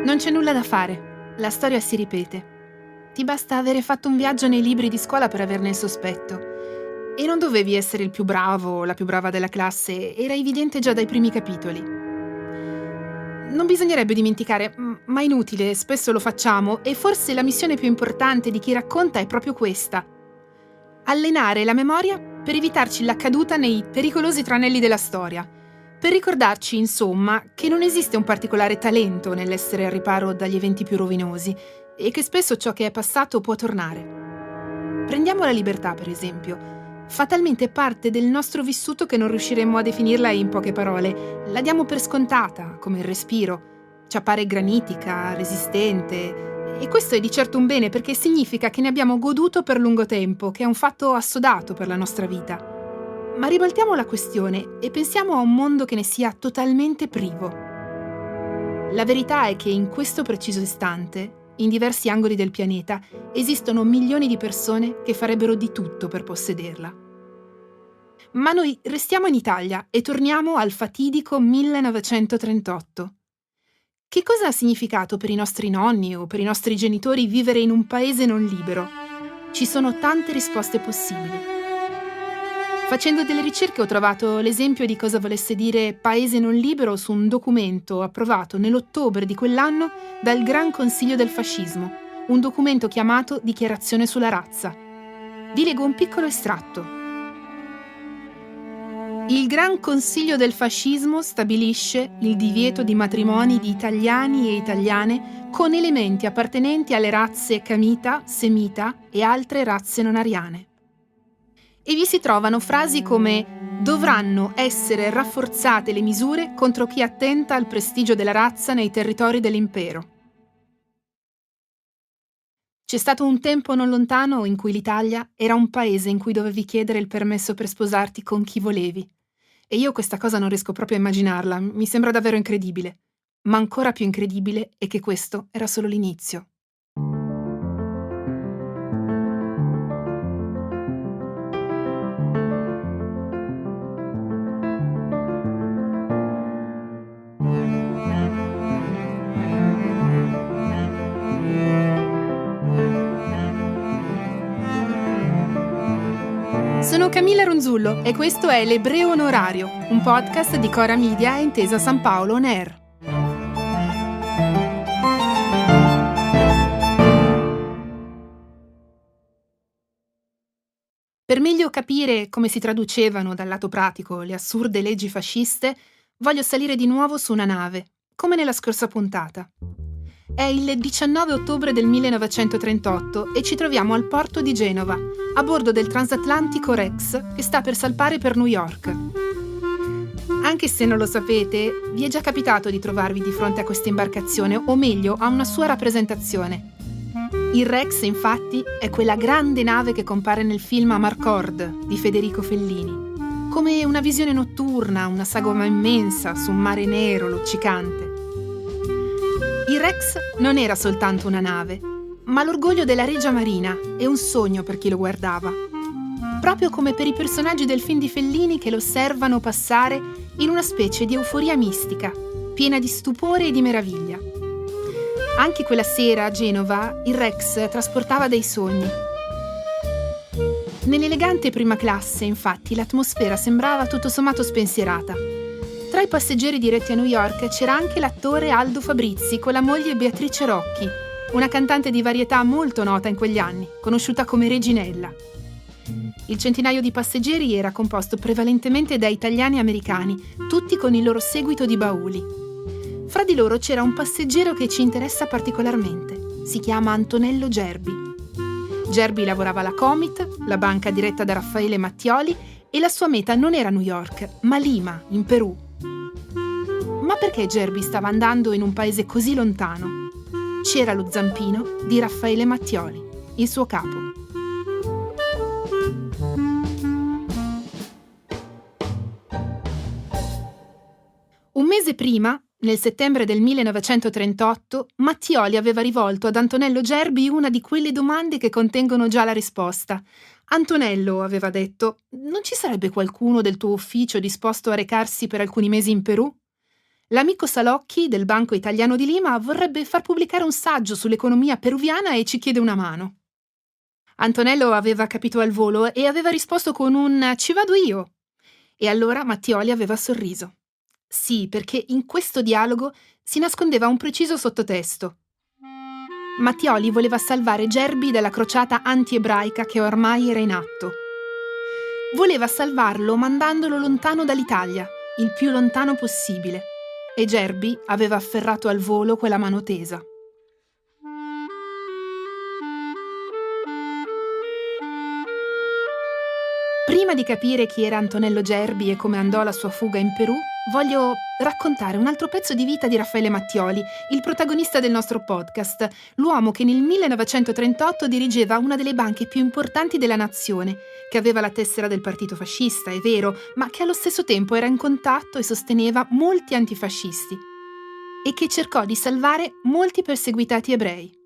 Non c'è nulla da fare, la storia si ripete. Ti basta avere fatto un viaggio nei libri di scuola per averne il sospetto. E non dovevi essere il più bravo o la più brava della classe, era evidente già dai primi capitoli. Non bisognerebbe dimenticare, ma è inutile, spesso lo facciamo, e forse la missione più importante di chi racconta è proprio questa: allenare la memoria per evitarci la caduta nei pericolosi tranelli della storia, per ricordarci, insomma, che non esiste un particolare talento nell'essere al riparo dagli eventi più rovinosi e che spesso ciò che è passato può tornare. Prendiamo la libertà, per esempio. Fa talmente parte del nostro vissuto che non riusciremmo a definirla in poche parole. La diamo per scontata, come il respiro. Ci appare granitica, resistente. E questo è di certo un bene, perché significa che ne abbiamo goduto per lungo tempo, che è un fatto assodato per la nostra vita. Ma ribaltiamo la questione e pensiamo a un mondo che ne sia totalmente privo. La verità è che in questo preciso istante, in diversi angoli del pianeta, esistono milioni di persone che farebbero di tutto per possederla. Ma noi restiamo in Italia e torniamo al fatidico 1938. Che cosa ha significato per i nostri nonni o per i nostri genitori vivere in un paese non libero? Ci sono tante risposte possibili. Facendo delle ricerche ho trovato l'esempio di cosa volesse dire paese non libero su un documento approvato nell'ottobre di quell'anno dal Gran Consiglio del Fascismo, un documento chiamato Dichiarazione sulla razza. Vi leggo un piccolo estratto. Il Gran Consiglio del Fascismo stabilisce il divieto di matrimoni di italiani e italiane con elementi appartenenti alle razze camita, semita e altre razze non ariane. E vi si trovano frasi come: dovranno essere rafforzate le misure contro chi attenta al prestigio della razza nei territori dell'impero. C'è stato un tempo non lontano in cui l'Italia era un paese in cui dovevi chiedere il permesso per sposarti con chi volevi. E io questa cosa non riesco proprio a immaginarla, mi sembra davvero incredibile. Ma ancora più incredibile è che questo era solo l'inizio. Sono Camilla Ronzullo e questo è L'Ebreo Onorario, un podcast di Cora Media e Intesa San Paolo On Air. Per meglio capire come si traducevano dal lato pratico le assurde leggi fasciste, voglio salire di nuovo su una nave, come nella scorsa puntata. È il 19 ottobre del 1938 e ci troviamo al porto di Genova, a bordo del transatlantico Rex che sta per salpare per New York. Anche se non lo sapete, vi è già capitato di trovarvi di fronte a questa imbarcazione, o meglio, a una sua rappresentazione. Il Rex, infatti, è quella grande nave che compare nel film Amarcord di Federico Fellini, come una visione notturna, una sagoma immensa su un mare nero luccicante. Il Rex non era soltanto una nave, ma l'orgoglio della Regia Marina e un sogno per chi lo guardava. Proprio come per i personaggi del film di Fellini che lo osservano passare in una specie di euforia mistica, piena di stupore e di meraviglia. Anche quella sera a Genova il Rex trasportava dei sogni. Nell'elegante prima classe, infatti, l'atmosfera sembrava tutto sommato spensierata. Tra i passeggeri diretti a New York c'era anche l'attore Aldo Fabrizi con la moglie Beatrice Rocchi, una cantante di varietà molto nota in quegli anni, conosciuta come Reginella. Il centinaio di passeggeri era composto prevalentemente da italiani e americani, tutti con il loro seguito di bauli. Fra di loro c'era un passeggero che ci interessa particolarmente. Si chiama Antonello Gerbi. Gerbi lavorava alla Comit, la banca diretta da Raffaele Mattioli, e la sua meta non era New York, ma Lima, in Perù. Ma perché Gerbi stava andando in un paese così lontano? C'era lo zampino di Raffaele Mattioli, il suo capo. Un mese prima, nel settembre del 1938, Mattioli aveva rivolto ad Antonello Gerbi una di quelle domande che contengono già la risposta. Antonello, aveva detto, non ci sarebbe qualcuno del tuo ufficio disposto a recarsi per alcuni mesi in Perù? L'amico Salocchi del Banco Italiano di Lima vorrebbe far pubblicare un saggio sull'economia peruviana e ci chiede una mano. Antonello aveva capito al volo e aveva risposto con un «ci vado io». E allora Mattioli aveva sorriso. Sì, perché in questo dialogo si nascondeva un preciso sottotesto. Mattioli voleva salvare Gerbi dalla crociata anti-ebraica che ormai era in atto. Voleva salvarlo mandandolo lontano dall'Italia, il più lontano possibile. E Gerbi aveva afferrato al volo quella mano tesa. Prima di capire chi era Antonello Gerbi e come andò la sua fuga in Perù, voglio raccontare un altro pezzo di vita di Raffaele Mattioli, il protagonista del nostro podcast, l'uomo che nel 1938 dirigeva una delle banche più importanti della nazione, che aveva la tessera del partito fascista, è vero, ma che allo stesso tempo era in contatto e sosteneva molti antifascisti, e che cercò di salvare molti perseguitati ebrei.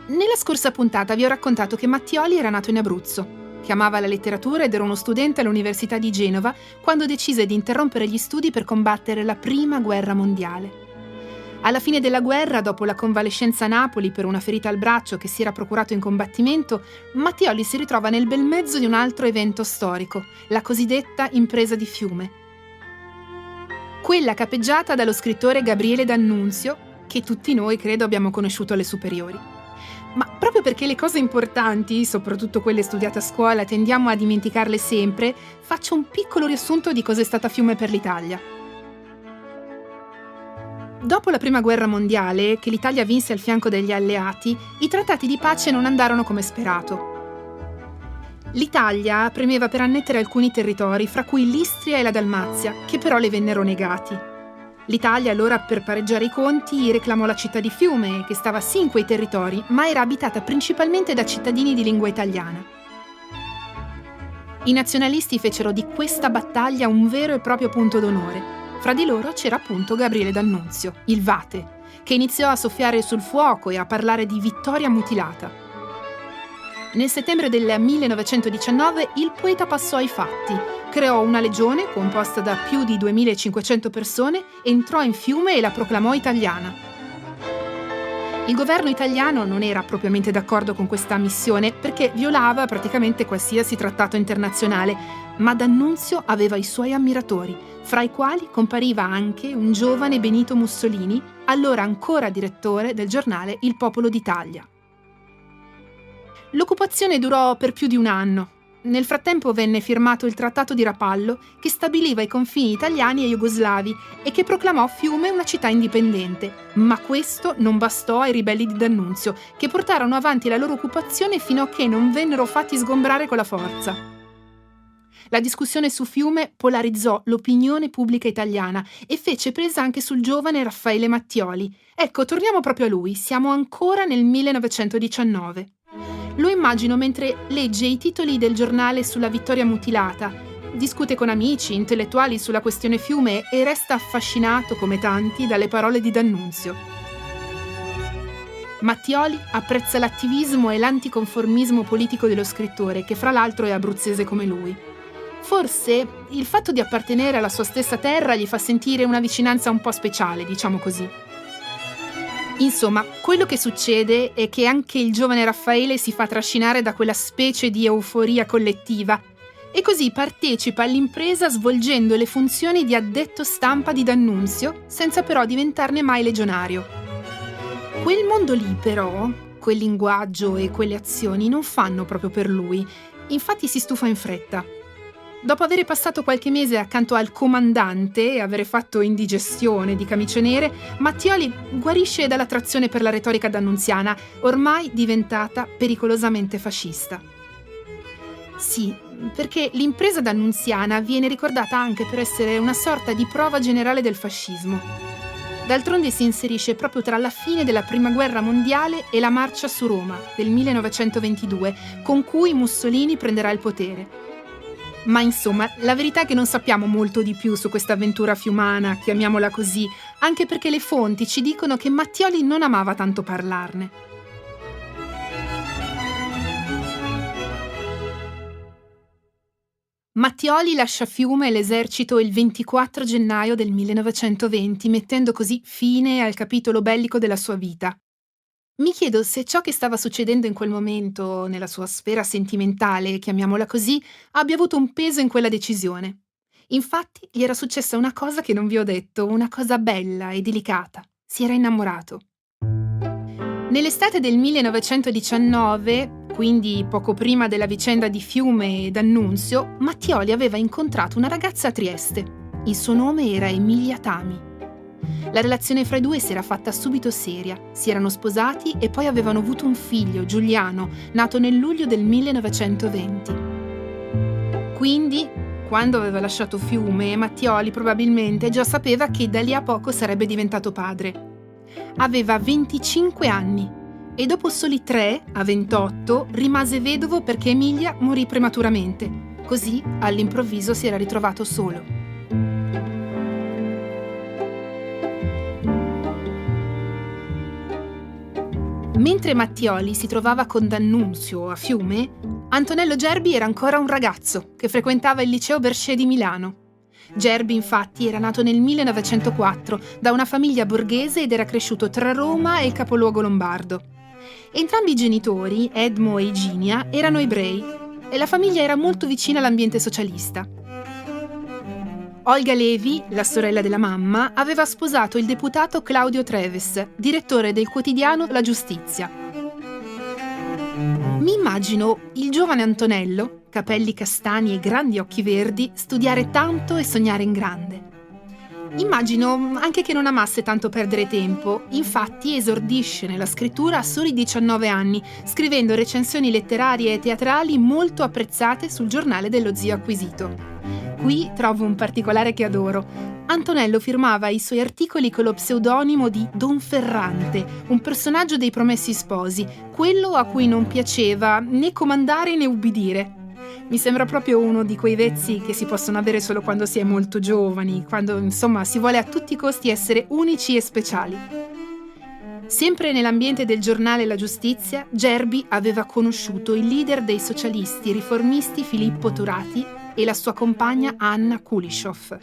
Nella scorsa puntata vi ho raccontato che Mattioli era nato in Abruzzo, che amava la letteratura ed era uno studente all'Università di Genova quando decise di interrompere gli studi per combattere la Prima Guerra Mondiale. Alla fine della guerra, dopo la convalescenza a Napoli per una ferita al braccio che si era procurato in combattimento, Mattioli si ritrova nel bel mezzo di un altro evento storico, la cosiddetta Impresa di Fiume. Quella capeggiata dallo scrittore Gabriele D'Annunzio, che tutti noi credo abbiamo conosciuto alle superiori. Ma proprio perché le cose importanti, soprattutto quelle studiate a scuola, tendiamo a dimenticarle sempre, faccio un piccolo riassunto di cos'è stata Fiume per l'Italia. Dopo la Prima Guerra Mondiale, che l'Italia vinse al fianco degli alleati, i trattati di pace non andarono come sperato. L'Italia premeva per annettere alcuni territori, fra cui l'Istria e la Dalmazia, che però le vennero negati. L'Italia allora, per pareggiare i conti, reclamò la città di Fiume, che stava sì in quei territori, ma era abitata principalmente da cittadini di lingua italiana. I nazionalisti fecero di questa battaglia un vero e proprio punto d'onore. Fra di loro c'era appunto Gabriele D'Annunzio, il Vate, che iniziò a soffiare sul fuoco e a parlare di vittoria mutilata. Nel settembre del 1919 il poeta passò ai fatti. Creò una legione composta da più di 2500 persone, entrò in Fiume e la proclamò italiana. Il governo italiano non era propriamente d'accordo con questa missione perché violava praticamente qualsiasi trattato internazionale, ma D'Annunzio aveva i suoi ammiratori, fra i quali compariva anche un giovane Benito Mussolini, allora ancora direttore del giornale Il Popolo d'Italia. L'occupazione durò per più di un anno. Nel frattempo venne firmato il Trattato di Rapallo, che stabiliva i confini italiani e jugoslavi e che proclamò Fiume una città indipendente. Ma questo non bastò ai ribelli di D'Annunzio, che portarono avanti la loro occupazione fino a che non vennero fatti sgombrare con la forza. La discussione su Fiume polarizzò l'opinione pubblica italiana e fece presa anche sul giovane Raffaele Mattioli. Ecco, torniamo proprio a lui, siamo ancora nel 1919. Lo immagino mentre legge i titoli del giornale sulla vittoria mutilata, discute con amici, intellettuali sulla questione Fiume e resta affascinato, come tanti, dalle parole di D'Annunzio. Mattioli apprezza l'attivismo e l'anticonformismo politico dello scrittore, che fra l'altro è abruzzese come lui. Forse il fatto di appartenere alla sua stessa terra gli fa sentire una vicinanza un po' speciale, diciamo così. Insomma, quello che succede è che anche il giovane Raffaele si fa trascinare da quella specie di euforia collettiva e così partecipa all'impresa svolgendo le funzioni di addetto stampa di D'Annunzio, senza però diventarne mai legionario. Quel mondo lì, però, quel linguaggio e quelle azioni non fanno proprio per lui, infatti si stufa in fretta. Dopo aver passato qualche mese accanto al comandante e aver fatto indigestione di camicie nere, Mattioli guarisce dall'attrazione per la retorica d'annunziana, ormai diventata pericolosamente fascista. Sì, perché l'impresa d'annunziana viene ricordata anche per essere una sorta di prova generale del fascismo. D'altronde si inserisce proprio tra la fine della Prima Guerra Mondiale e la marcia su Roma del 1922, con cui Mussolini prenderà il potere. Ma insomma, la verità è che non sappiamo molto di più su questa avventura fiumana, chiamiamola così, anche perché le fonti ci dicono che Mattioli non amava tanto parlarne. Mattioli lascia Fiume e l'esercito il 24 gennaio del 1920, mettendo così fine al capitolo bellico della sua vita. Mi chiedo se ciò che stava succedendo in quel momento, nella sua sfera sentimentale, chiamiamola così, abbia avuto un peso in quella decisione. Infatti, gli era successa una cosa che non vi ho detto, una cosa bella e delicata. Si era innamorato. Nell'estate del 1919, quindi poco prima della vicenda di Fiume e D'Annunzio, Mattioli aveva incontrato una ragazza a Trieste. Il suo nome era Emilia Tami. La relazione fra i due si era fatta subito seria, si erano sposati e poi avevano avuto un figlio, Giuliano, nato nel luglio del 1920. Quindi, quando aveva lasciato Fiume, Mattioli probabilmente già sapeva che da lì a poco sarebbe diventato padre. Aveva 25 anni e dopo soli 3, a 28, rimase vedovo perché Emilia morì prematuramente. Così, all'improvviso, si era ritrovato solo. Mentre Mattioli si trovava con D'Annunzio a Fiume, Antonello Gerbi era ancora un ragazzo che frequentava il liceo Bercé di Milano. Gerbi, infatti, era nato nel 1904 da una famiglia borghese ed era cresciuto tra Roma e il capoluogo lombardo. Entrambi i genitori, Edmo e Iginia, erano ebrei e la famiglia era molto vicina all'ambiente socialista. Olga Levi, la sorella della mamma, aveva sposato il deputato Claudio Treves, direttore del quotidiano La Giustizia. Mi immagino il giovane Antonello, capelli castani e grandi occhi verdi, studiare tanto e sognare in grande. Immagino anche che non amasse tanto perdere tempo, infatti esordisce nella scrittura a soli 19 anni, scrivendo recensioni letterarie e teatrali molto apprezzate sul giornale dello zio acquisito. Qui trovo un particolare che adoro. Antonello firmava i suoi articoli con lo pseudonimo di Don Ferrante, un personaggio dei Promessi Sposi, quello a cui non piaceva né comandare né ubbidire. Mi sembra proprio uno di quei vezzi che si possono avere solo quando si è molto giovani, quando insomma si vuole a tutti i costi essere unici e speciali. Sempre nell'ambiente del giornale La Giustizia, Gerbi aveva conosciuto il leader dei socialisti riformisti Filippo Turati e la sua compagna Anna Kulishov.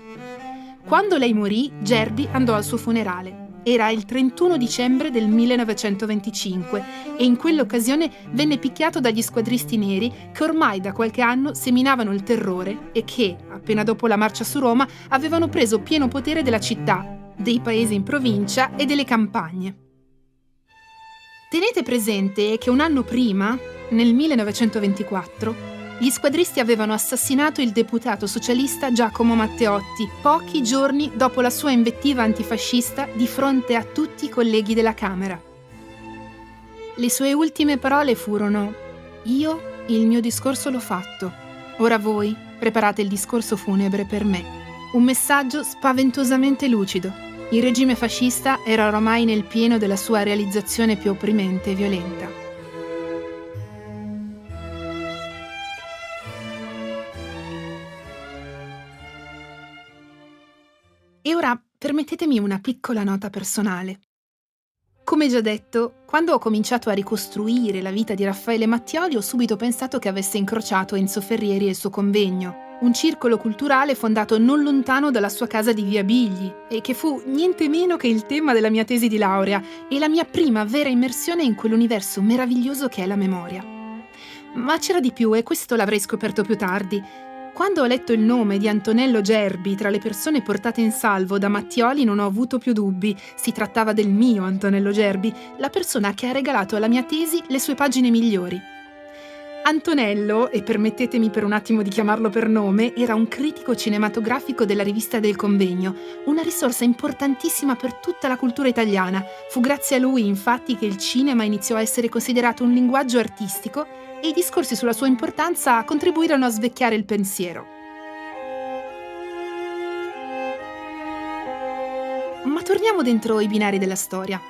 Quando lei morì, Gerbi andò al suo funerale. Era il 31 dicembre del 1925 e in quell'occasione venne picchiato dagli squadristi neri che ormai da qualche anno seminavano il terrore e che, appena dopo la marcia su Roma, avevano preso pieno potere della città, dei paesi in provincia e delle campagne. Tenete presente che un anno prima, nel 1924, gli squadristi avevano assassinato il deputato socialista Giacomo Matteotti, pochi giorni dopo la sua invettiva antifascista di fronte a tutti i colleghi della Camera. Le sue ultime parole furono: «Io il mio discorso l'ho fatto, ora voi preparate il discorso funebre per me». Un messaggio spaventosamente lucido. Il regime fascista era oramai nel pieno della sua realizzazione più opprimente e violenta. E ora permettetemi una piccola nota personale. Come già detto, quando ho cominciato a ricostruire la vita di Raffaele Mattioli ho subito pensato che avesse incrociato Enzo Ferrieri e il suo convegno, un circolo culturale fondato non lontano dalla sua casa di Via Bigli e che fu niente meno che il tema della mia tesi di laurea e la mia prima vera immersione in quell'universo meraviglioso che è la memoria. Ma c'era di più e questo l'avrei scoperto più tardi. Quando ho letto il nome di Antonello Gerbi tra le persone portate in salvo da Mattioli non ho avuto più dubbi. Si trattava del mio Antonello Gerbi, la persona che ha regalato alla mia tesi le sue pagine migliori. Antonello, e permettetemi per un attimo di chiamarlo per nome, era un critico cinematografico della rivista del Convegno, una risorsa importantissima per tutta la cultura italiana. Fu grazie a lui, infatti, che il cinema iniziò a essere considerato un linguaggio artistico e i discorsi sulla sua importanza contribuirono a svecchiare il pensiero. Ma torniamo dentro i binari della storia.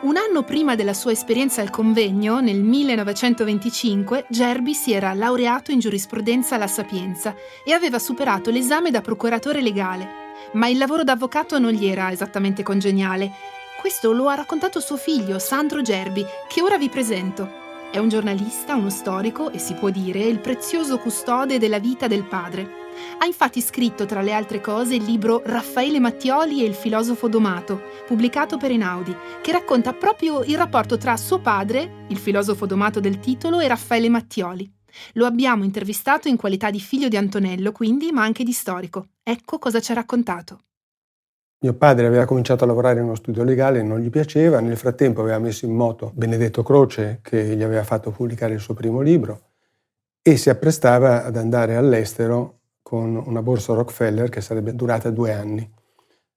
Un anno prima della sua esperienza al convegno, nel 1925, Gerbi si era laureato in giurisprudenza alla Sapienza e aveva superato l'esame da procuratore legale. Ma il lavoro d'avvocato non gli era esattamente congeniale. Questo lo ha raccontato suo figlio, Sandro Gerbi, che ora vi presento. È un giornalista, uno storico e si può dire il prezioso custode della vita del padre. Ha infatti scritto, tra le altre cose, il libro Raffaele Mattioli e il filosofo domato, pubblicato per Einaudi, che racconta proprio il rapporto tra suo padre, il filosofo domato del titolo, e Raffaele Mattioli. Lo abbiamo intervistato in qualità di figlio di Antonello, quindi, ma anche di storico. Ecco cosa ci ha raccontato. Mio padre aveva cominciato a lavorare in uno studio legale, non gli piaceva, nel frattempo aveva messo in moto Benedetto Croce, che gli aveva fatto pubblicare il suo primo libro, e si apprestava ad andare all'estero con una borsa Rockefeller che sarebbe durata 2 anni,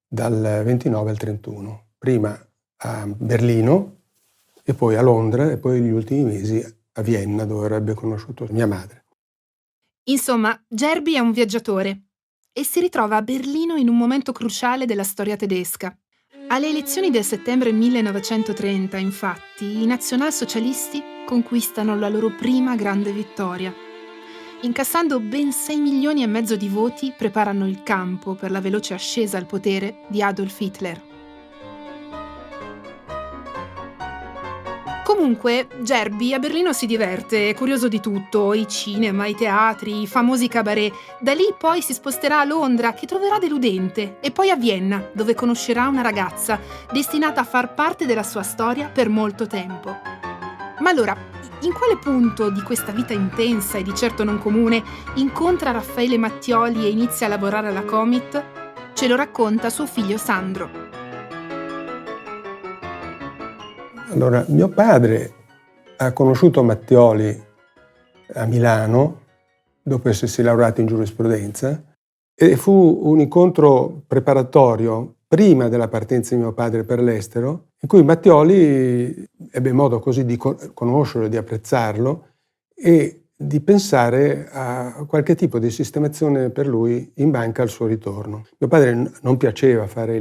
dal 29 al 31. Prima a Berlino, e poi a Londra, e poi gli ultimi mesi a Vienna, dove avrebbe conosciuto mia madre. Insomma, Gerbi è un viaggiatore e si ritrova a Berlino in un momento cruciale della storia tedesca. Alle elezioni del settembre 1930, infatti, i nazionalsocialisti conquistano la loro prima grande vittoria. Incassando ben 6 milioni e mezzo di voti, preparano il campo per la veloce ascesa al potere di Adolf Hitler. Comunque, Gerbi a Berlino si diverte, è curioso di tutto, i cinema, i teatri, i famosi cabaret. Da lì poi si sposterà a Londra, che troverà deludente, e poi a Vienna, dove conoscerà una ragazza destinata a far parte della sua storia per molto tempo. Ma allora, in quale punto di questa vita intensa e di certo non comune incontra Raffaele Mattioli e inizia a lavorare alla Comit? Ce lo racconta suo figlio Sandro. Allora, mio padre ha conosciuto Mattioli a Milano, dopo essersi laureato in giurisprudenza, e fu un incontro preparatorio prima della partenza di mio padre per l'estero, in cui Mattioli ebbe modo così di conoscerlo, di apprezzarlo e di pensare a qualche tipo di sistemazione per lui in banca al suo ritorno. Mio padre non piaceva fare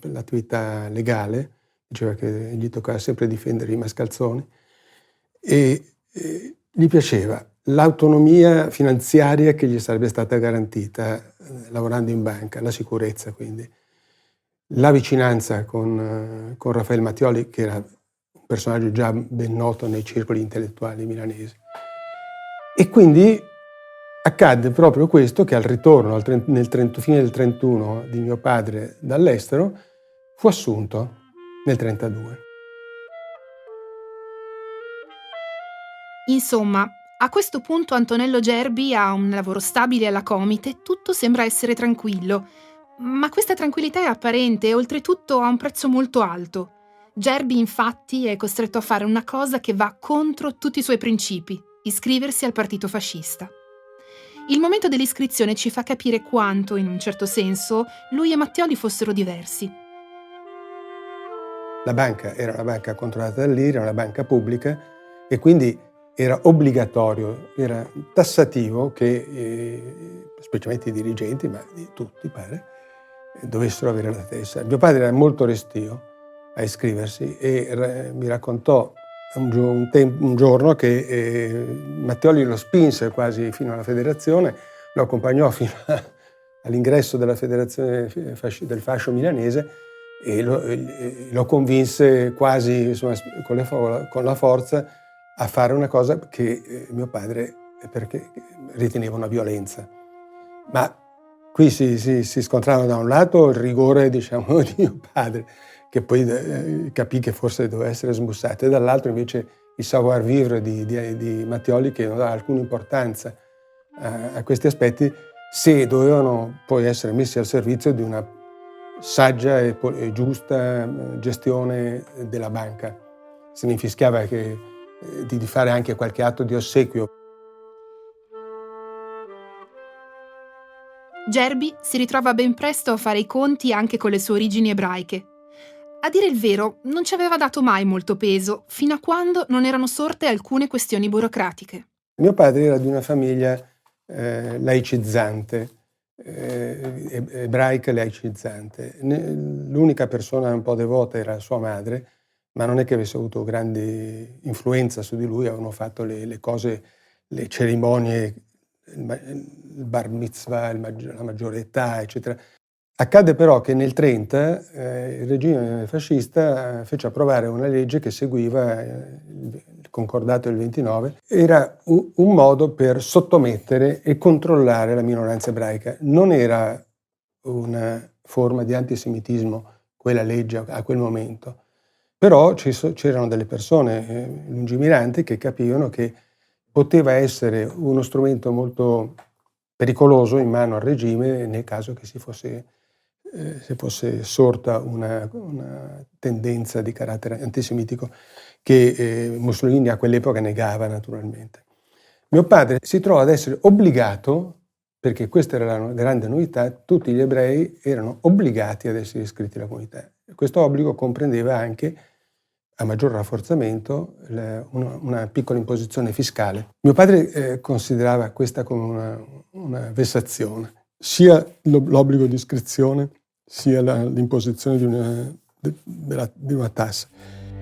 l'attività legale, diceva che gli toccava sempre difendere i mascalzoni, e gli piaceva l'autonomia finanziaria che gli sarebbe stata garantita lavorando in banca, la sicurezza quindi, la vicinanza con Raffaele Mattioli, che era un personaggio già ben noto nei circoli intellettuali milanesi. E quindi accadde proprio questo, che al ritorno, fine del 31 di mio padre dall'estero, fu assunto nel 32. Insomma, a questo punto Antonello Gerbi ha un lavoro stabile alla Comit e tutto sembra essere tranquillo. Ma questa tranquillità è apparente e oltretutto ha un prezzo molto alto. Gerbi infatti è costretto a fare una cosa che va contro tutti i suoi principi: iscriversi al partito fascista. Il momento dell'iscrizione ci fa capire quanto, in un certo senso, lui e Mattioli fossero diversi. La banca era una banca controllata dall'IRI, una banca pubblica, e quindi era obbligatorio, era tassativo che, specialmente i dirigenti, ma di tutti pare, dovessero avere la tessera. Mio padre era molto restio a iscriversi e mi raccontò un giorno che Mattioli lo spinse quasi fino alla federazione, lo accompagnò fino all'ingresso della federazione del fascio milanese e lo convinse quasi, insomma, con la forza a fare una cosa che mio padre perché riteneva una violenza. Ma qui si scontravano da un lato il rigore, diciamo, di mio padre, che poi capì che forse doveva essere smussato, e dall'altro invece il savoir-vivre di Mattioli, che non dava alcuna importanza a questi aspetti, se dovevano poi essere messi al servizio di una saggia e giusta gestione della banca. Se ne infischiava di fare anche qualche atto di ossequio. Gerbi si ritrova ben presto a fare i conti anche con le sue origini ebraiche. A dire il vero, non ci aveva dato mai molto peso, fino a quando non erano sorte alcune questioni burocratiche. Mio padre era di una famiglia laicizzante, ebraica laicizzante. L'unica persona un po' devota era sua madre, ma non è che avesse avuto grande influenza su di lui. Avevano fatto le cose, le cerimonie, il bar mitzvah, la maggiore età, eccetera. Accadde però che nel 30 il regime fascista fece approvare una legge che seguiva il concordato del 29, era un modo per sottomettere e controllare la minoranza ebraica. Non era una forma di antisemitismo quella legge a quel momento, però c'erano delle persone lungimiranti che capivano che poteva essere uno strumento molto pericoloso in mano al regime nel caso che si fosse sorta una tendenza di carattere antisemitico che Mussolini a quell'epoca negava naturalmente. Mio padre si trova ad essere obbligato, perché questa era la grande novità, tutti gli ebrei erano obbligati ad essere iscritti alla comunità. Questo obbligo comprendeva anche, a maggior rafforzamento, una piccola imposizione fiscale. Mio padre considerava questa come una vessazione, sia l'obbligo di iscrizione sia l'imposizione di una tassa.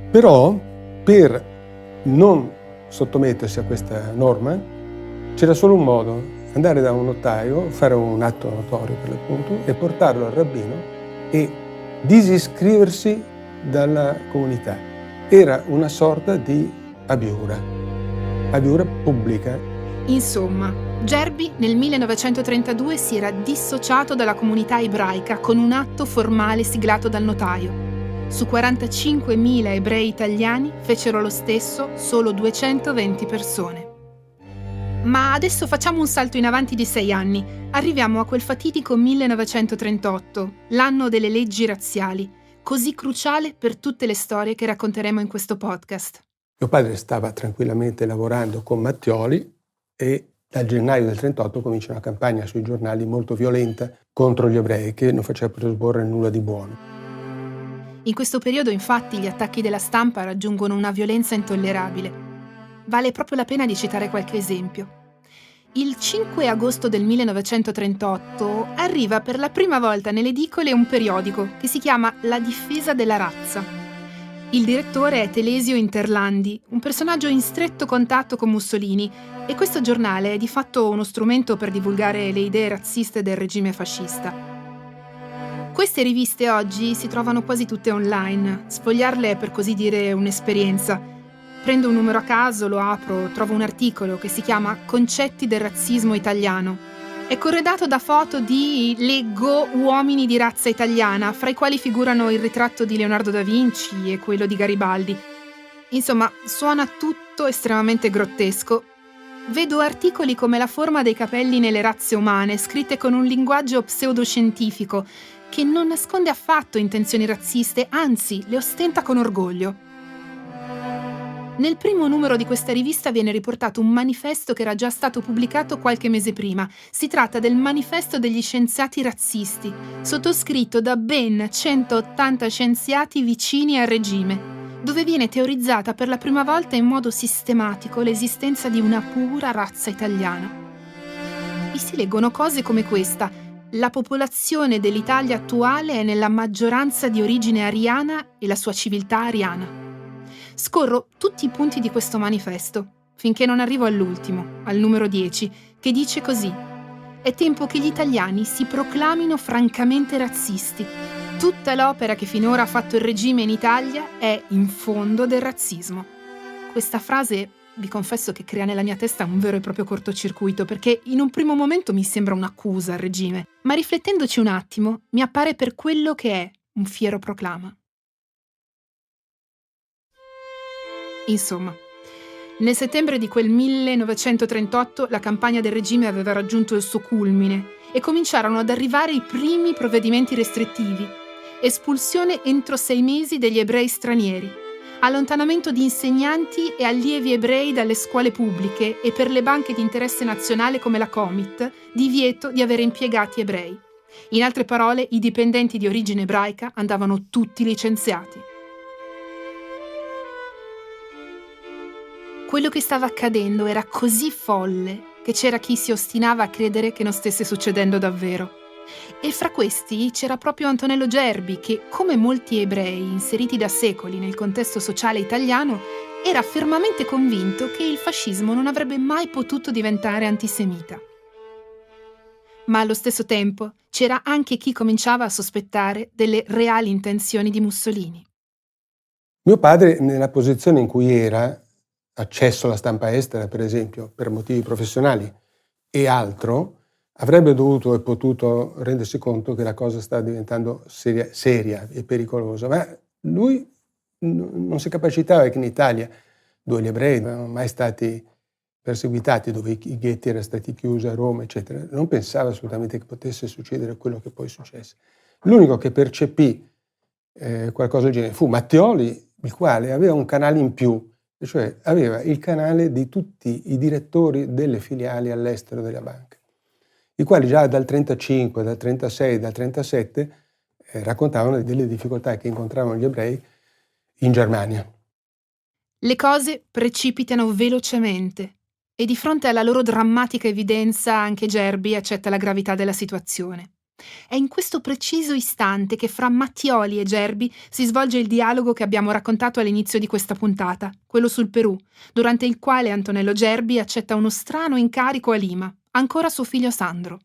Però per non sottomettersi a questa norma c'era solo un modo: andare da un notaio, fare un atto notorio per l'appunto e portarlo al rabbino e disiscriversi dalla comunità. Era una sorta di abiura pubblica. Insomma, Gerbi nel 1932 si era dissociato dalla comunità ebraica con un atto formale siglato dal notaio. Su 45.000 ebrei italiani fecero lo stesso solo 220 persone. Ma adesso facciamo un salto in avanti di 6 anni. Arriviamo a quel fatidico 1938, l'anno delle leggi razziali, così cruciale per tutte le storie che racconteremo in questo podcast. Mio padre stava tranquillamente lavorando con Mattioli e dal gennaio del 38 comincia una campagna sui giornali molto violenta contro gli ebrei che non faceva presuppporre nulla di buono. In questo periodo, infatti, gli attacchi della stampa raggiungono una violenza intollerabile. Vale proprio la pena di citare qualche esempio. Il 5 agosto del 1938 arriva per la prima volta nelle edicole un periodico che si chiama La difesa della razza. Il direttore è Telesio Interlandi, un personaggio in stretto contatto con Mussolini, e questo giornale è di fatto uno strumento per divulgare le idee razziste del regime fascista. Queste riviste oggi si trovano quasi tutte online. Sfogliarle è per così dire un'esperienza. Prendo un numero a caso, lo apro, trovo un articolo che si chiama Concetti del razzismo italiano. È corredato da foto di, leggo, uomini di razza italiana, fra i quali figurano il ritratto di Leonardo da Vinci e quello di Garibaldi. Insomma, suona tutto estremamente grottesco. Vedo articoli come La forma dei capelli nelle razze umane, scritte con un linguaggio pseudoscientifico, che non nasconde affatto intenzioni razziste, anzi, le ostenta con orgoglio. Nel primo numero di questa rivista viene riportato un manifesto che era già stato pubblicato qualche mese prima. Si tratta del Manifesto degli scienziati razzisti, sottoscritto da ben 180 scienziati vicini al regime, dove viene teorizzata per la prima volta in modo sistematico l'esistenza di una pura razza italiana. Vi si leggono cose come questa: la popolazione dell'Italia attuale è nella maggioranza di origine ariana e la sua civiltà ariana. Scorro tutti i punti di questo manifesto, finché non arrivo all'ultimo, al numero 10, che dice così: è tempo che gli italiani si proclamino francamente razzisti. Tutta l'opera che finora ha fatto il regime in Italia è in fondo del razzismo. Questa frase, vi confesso che crea nella mia testa un vero e proprio cortocircuito, perché in un primo momento mi sembra un'accusa al regime, ma riflettendoci un attimo mi appare per quello che è: un fiero proclama. Insomma, nel settembre di quel 1938 la campagna del regime aveva raggiunto il suo culmine e cominciarono ad arrivare i primi provvedimenti restrittivi: espulsione entro 6 mesi degli ebrei stranieri, allontanamento di insegnanti e allievi ebrei dalle scuole pubbliche e, per le banche di interesse nazionale come la Comit, divieto di avere impiegati ebrei. In altre parole, i dipendenti di origine ebraica andavano tutti licenziati. Quello che stava accadendo era così folle che c'era chi si ostinava a credere che non stesse succedendo davvero. E fra questi c'era proprio Antonello Gerbi che, come molti ebrei inseriti da secoli nel contesto sociale italiano, era fermamente convinto che il fascismo non avrebbe mai potuto diventare antisemita. Ma allo stesso tempo c'era anche chi cominciava a sospettare delle reali intenzioni di Mussolini. Mio padre, nella posizione in cui era, accesso alla stampa estera, per esempio, per motivi professionali e altro, avrebbe dovuto e potuto rendersi conto che la cosa sta diventando seria e pericolosa, ma lui non si capacitava che in Italia, dove gli ebrei non erano mai stati perseguitati, dove i ghetti erano stati chiusi a Roma, eccetera, non pensava assolutamente che potesse succedere quello che poi successe. L'unico che percepì qualcosa del genere fu Mattioli, il quale aveva un canale in più, cioè aveva il canale di tutti i direttori delle filiali all'estero della banca, i quali già dal 35, dal 36, dal 37 raccontavano delle difficoltà che incontravano gli ebrei in Germania. Le cose precipitano velocemente e di fronte alla loro drammatica evidenza anche Gerbi accetta la gravità della situazione. È in questo preciso istante che fra Mattioli e Gerbi si svolge il dialogo che abbiamo raccontato all'inizio di questa puntata, quello sul Perù, durante il quale Antonello Gerbi accetta uno strano incarico a Lima, ancora suo figlio Sandro.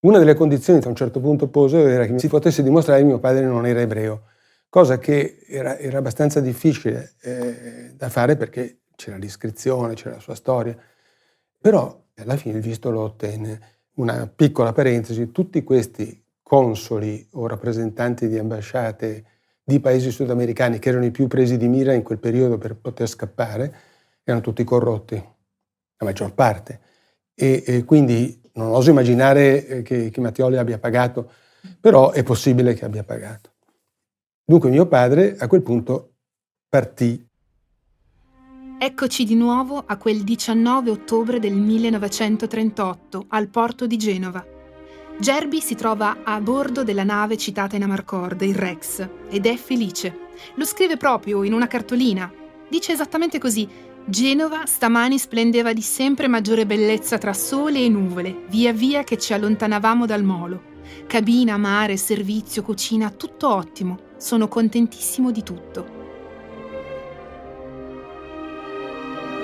Una delle condizioni che a un certo punto pose era che si potesse dimostrare che mio padre non era ebreo, cosa che era abbastanza difficile da fare perché c'era l'iscrizione, c'era la sua storia, però alla fine il visto lo ottenne. Una piccola parentesi, tutti questi consoli o rappresentanti di ambasciate di paesi sudamericani che erano i più presi di mira in quel periodo per poter scappare, erano tutti corrotti, la maggior parte. E quindi non oso immaginare che Mattioli abbia pagato, però è possibile che abbia pagato. Dunque mio padre a quel punto partì. Eccoci di nuovo a quel 19 ottobre del 1938 al porto di Genova. Gerbi si trova a bordo della nave citata in Amarcord, il Rex, ed è felice. Lo scrive proprio in una cartolina. Dice esattamente così: Genova stamani splendeva di sempre maggiore bellezza tra sole e nuvole, via via che ci allontanavamo dal molo. Cabina, mare, servizio, cucina, tutto ottimo. Sono contentissimo di tutto.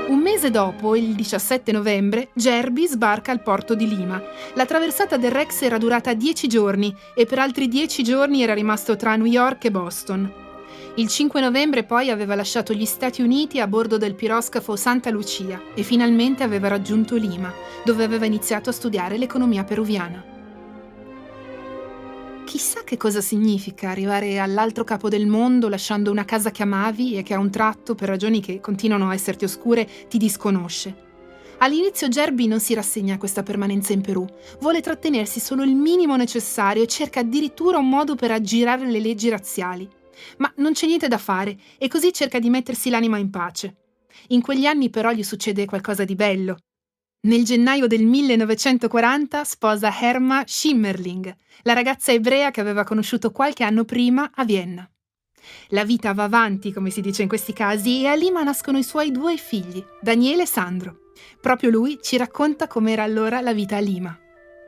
Un mese dopo, il 17 novembre, Gerbi sbarca al porto di Lima. La traversata del Rex era durata 10 giorni e per altri 10 giorni era rimasto tra New York e Boston. Il 5 novembre poi aveva lasciato gli Stati Uniti a bordo del piroscafo Santa Lucia e finalmente aveva raggiunto Lima, dove aveva iniziato a studiare l'economia peruviana. Chissà che cosa significa arrivare all'altro capo del mondo lasciando una casa che amavi e che a un tratto, per ragioni che continuano a esserti oscure, ti disconosce. All'inizio Gerbi non si rassegna a questa permanenza in Perù, vuole trattenersi solo il minimo necessario e cerca addirittura un modo per aggirare le leggi razziali. Ma non c'è niente da fare e così cerca di mettersi l'anima in pace. In quegli anni però gli succede qualcosa di bello. Nel gennaio del 1940 sposa Herma Schimmerling, la ragazza ebrea che aveva conosciuto qualche anno prima a Vienna. La vita va avanti, come si dice in questi casi, e a Lima nascono i suoi 2 figli, Daniele e Sandro. Proprio lui ci racconta com'era allora la vita a Lima.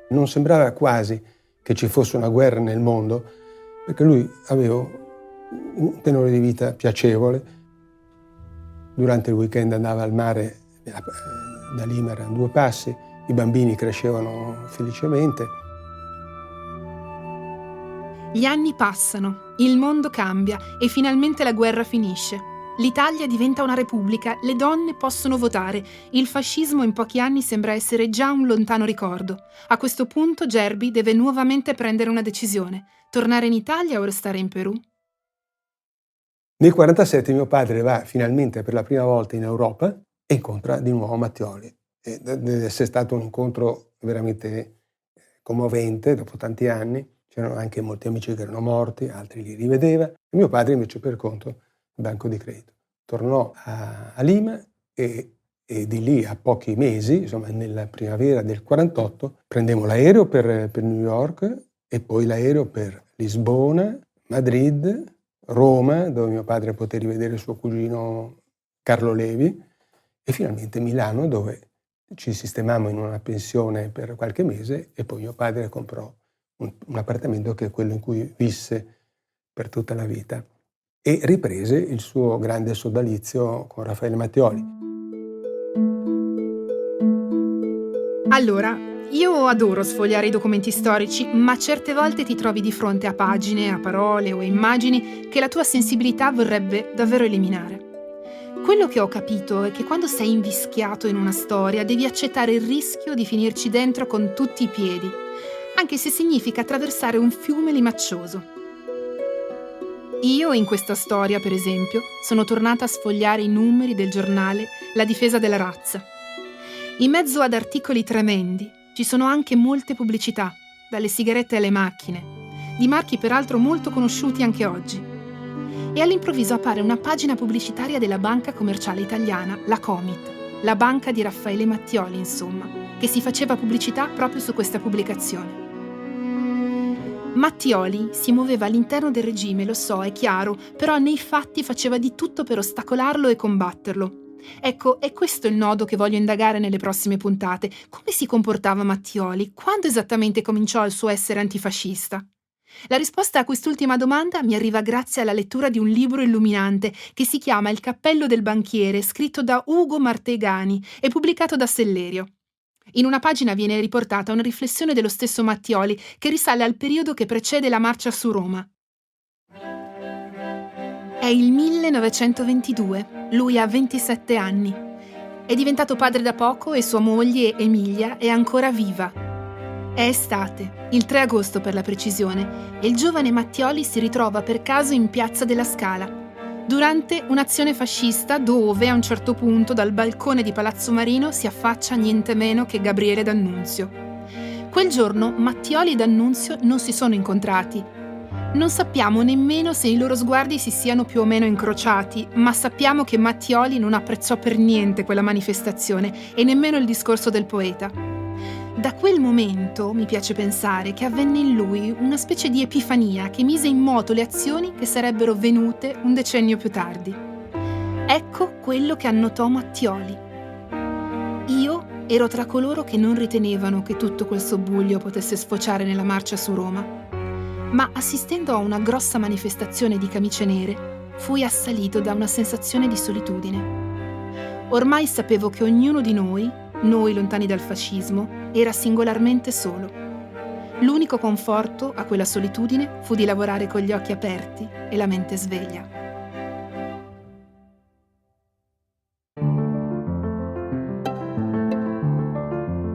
Non sembrava quasi che ci fosse una guerra nel mondo, perché lui aveva un tenore di vita piacevole. Durante il weekend andava al mare, da Lima erano 2 passi, i bambini crescevano felicemente. Gli anni passano, il mondo cambia e finalmente la guerra finisce. L'Italia diventa una repubblica, le donne possono votare, il fascismo in pochi anni sembra essere già un lontano ricordo. A questo punto Gerbi deve nuovamente prendere una decisione: tornare in Italia o restare in Perù? Nel 1947 mio padre va finalmente per la prima volta in Europa e incontra di nuovo Mattioli. Deve essere stato un incontro veramente commovente dopo tanti anni. C'erano anche molti amici che erano morti, altri li rivedeva. E mio padre invece per conto il banco di credito. Tornò a Lima e di lì a pochi mesi, insomma nella primavera del 48, prendemmo l'aereo per New York e poi l'aereo per Lisbona, Madrid, Roma, dove mio padre poté rivedere suo cugino Carlo Levi, e finalmente Milano, dove ci sistemammo in una pensione per qualche mese e poi mio padre comprò un appartamento che è quello in cui visse per tutta la vita e riprese il suo grande sodalizio con Raffaele Mattioli. Allora, io adoro sfogliare i documenti storici, ma certe volte ti trovi di fronte a pagine, a parole o a immagini che la tua sensibilità vorrebbe davvero eliminare. Quello che ho capito è che quando sei invischiato in una storia devi accettare il rischio di finirci dentro con tutti i piedi, anche se significa attraversare un fiume limaccioso. Io in questa storia, per esempio, sono tornata a sfogliare i numeri del giornale La Difesa della Razza. In mezzo ad articoli tremendi ci sono anche molte pubblicità, dalle sigarette alle macchine, di marchi peraltro molto conosciuti anche oggi. E all'improvviso appare una pagina pubblicitaria della banca commerciale italiana, la Comit, la banca di Raffaele Mattioli, insomma, che si faceva pubblicità proprio su questa pubblicazione. Mattioli si muoveva all'interno del regime, lo so, è chiaro, però nei fatti faceva di tutto per ostacolarlo e combatterlo. Ecco, è questo il nodo che voglio indagare nelle prossime puntate. Come si comportava Mattioli? Quando esattamente cominciò il suo essere antifascista? La risposta a quest'ultima domanda mi arriva grazie alla lettura di un libro illuminante che si chiama Il cappello del banchiere, scritto da Ugo Martegani e pubblicato da Sellerio. In una pagina viene riportata una riflessione dello stesso Mattioli che risale al periodo che precede la marcia su Roma. È il 1922, lui ha 27 anni. È diventato padre da poco e sua moglie Emilia è ancora viva. È estate, il 3 agosto per la precisione, e il giovane Mattioli si ritrova per caso in Piazza della Scala, durante un'azione fascista dove a un certo punto dal balcone di Palazzo Marino si affaccia niente meno che Gabriele D'Annunzio. Quel giorno Mattioli e D'Annunzio non si sono incontrati. Non sappiamo nemmeno se i loro sguardi si siano più o meno incrociati, ma sappiamo che Mattioli non apprezzò per niente quella manifestazione e nemmeno il discorso del poeta. Da quel momento mi piace pensare che avvenne in lui una specie di epifania che mise in moto le azioni che sarebbero venute un decennio più tardi. Ecco quello che annotò Mattioli. Io ero tra coloro che non ritenevano che tutto quel sobbuglio potesse sfociare nella marcia su Roma, ma assistendo a una grossa manifestazione di camicie nere, fui assalito da una sensazione di solitudine. Ormai sapevo che ognuno di noi lontani dal fascismo, era singolarmente solo. L'unico conforto a quella solitudine fu di lavorare con gli occhi aperti e la mente sveglia.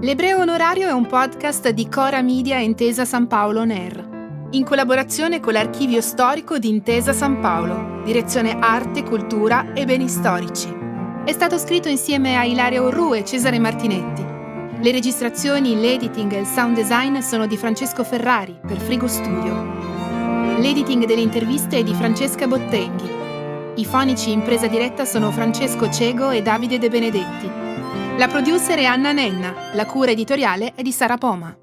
L'Ebreo Onorario è un podcast di Cora Media e Intesa San Paolo On Air, in collaborazione con l'Archivio Storico di Intesa San Paolo, Direzione Arte, Cultura e Beni Storici. È stato scritto insieme a Ilaria Orru e Cesare Martinetti. Le registrazioni, l'editing e il sound design sono di Francesco Ferrari per Frigo Studio. L'editing delle interviste è di Francesca Bottenghi. I fonici in presa diretta sono Francesco Cego e Davide De Benedetti. La producer è Anna Nenna, la cura editoriale è di Sara Poma.